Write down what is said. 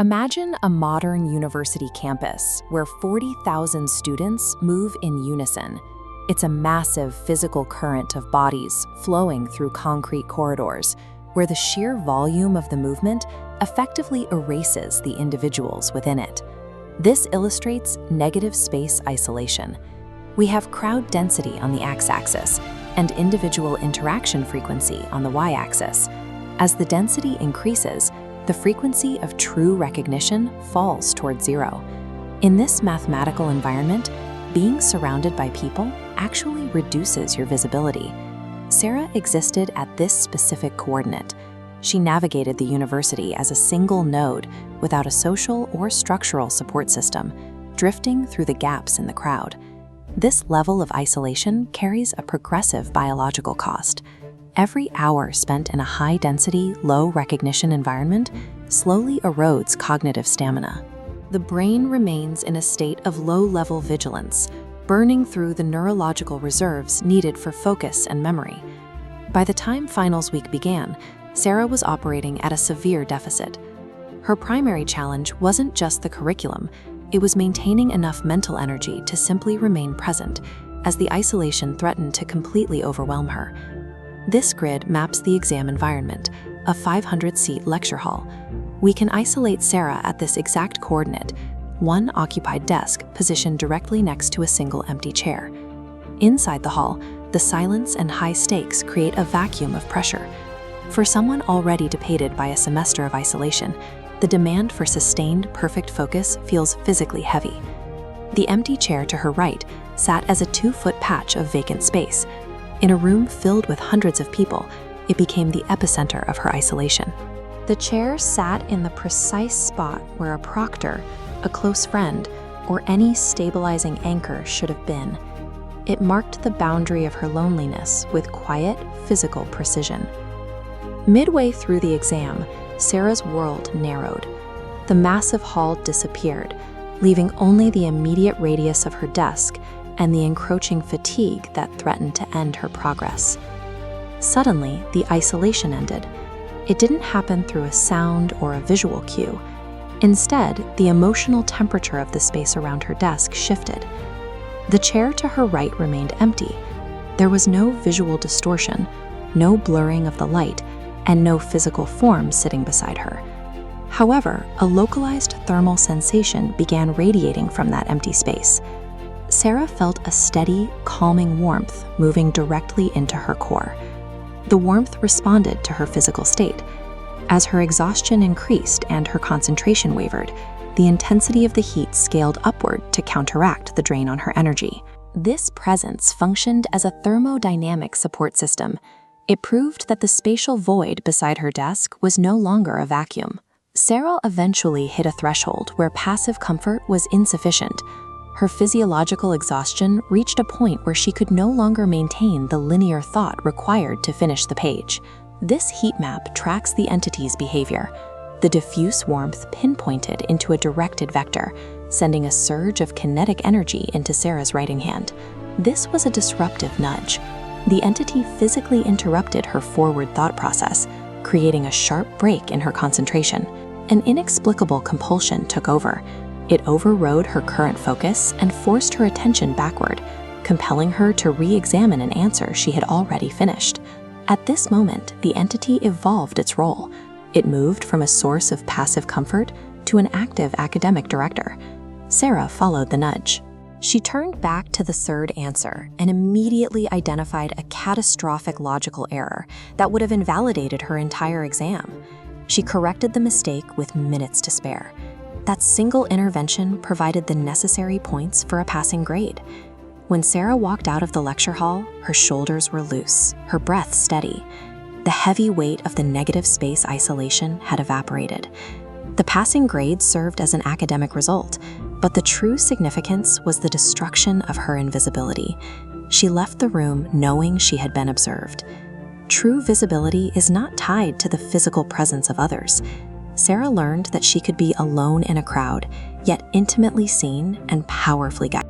Imagine a modern university campus where 40,000 students move in unison. It's a massive physical current of bodies flowing through concrete corridors, where the sheer volume of the movement effectively erases the individuals within it. This illustrates negative space isolation. We have crowd density on the x-axis and individual interaction frequency on the y-axis. As the density increases, the frequency of true recognition falls toward zero. In this mathematical environment, being surrounded by people actually reduces your visibility. Sarah existed at this specific coordinate. She navigated the university as a single node without a social or structural support system, drifting through the gaps in the crowd. This level of isolation carries a progressive biological cost. Every hour spent in a high-density, low-recognition environment slowly erodes cognitive stamina. The brain remains in a state of low-level vigilance, burning through the neurological reserves needed for focus and memory. By the time finals week began, Sarah was operating at a severe deficit. Her primary challenge wasn't just the curriculum, it was maintaining enough mental energy to simply remain present, as the isolation threatened to completely overwhelm her. This grid maps the exam environment, a 500-seat lecture hall. We can isolate Sarah at this exact coordinate, one occupied desk positioned directly next to a single empty chair. Inside the hall, the silence and high stakes create a vacuum of pressure. For someone already depleted by a semester of isolation, the demand for sustained, perfect focus feels physically heavy. The empty chair to her right sat as a 2-foot patch of vacant space. In a room filled with hundreds of people, it became the epicenter of her isolation. The chair sat in the precise spot where a proctor, a close friend, or any stabilizing anchor should have been. It marked the boundary of her loneliness with quiet, physical precision. Midway through the exam, Sarah's world narrowed. The massive hall disappeared, leaving only the immediate radius of her desk and the encroaching fatigue that threatened to end her progress. Suddenly, the isolation ended. It didn't happen through a sound or a visual cue. Instead, the emotional temperature of the space around her desk shifted. The chair to her right remained empty. There was no visual distortion, no blurring of the light, and no physical form sitting beside her. However, a localized thermal sensation began radiating from that empty space. Sarah felt a steady, calming warmth moving directly into her core. The warmth responded to her physical state. As her exhaustion increased and her concentration wavered, the intensity of the heat scaled upward to counteract the drain on her energy. This presence functioned as a thermodynamic support system. It proved that the spatial void beside her desk was no longer a vacuum. Sarah eventually hit a threshold where passive comfort was insufficient. Her physiological exhaustion reached a point where she could no longer maintain the linear thought required to finish the page. This heat map tracks the entity's behavior. The diffuse warmth pinpointed into a directed vector, sending a surge of kinetic energy into Sarah's writing hand. This was a disruptive nudge. The entity physically interrupted her forward thought process, creating a sharp break in her concentration. An inexplicable compulsion took over. It overrode her current focus and forced her attention backward, compelling her to re-examine an answer she had already finished. At this moment, the entity evolved its role. It moved from a source of passive comfort to an active academic director. Sarah followed the nudge. She turned back to the third answer and immediately identified a catastrophic logical error that would have invalidated her entire exam. She corrected the mistake with minutes to spare. That single intervention provided the necessary points for a passing grade. When Sarah walked out of the lecture hall, her shoulders were loose, her breath steady. The heavy weight of the negative space isolation had evaporated. The passing grade served as an academic result, but the true significance was the destruction of her invisibility. She left the room knowing she had been observed. True visibility is not tied to the physical presence of others. Sarah learned that she could be alone in a crowd, yet intimately seen and powerfully guided.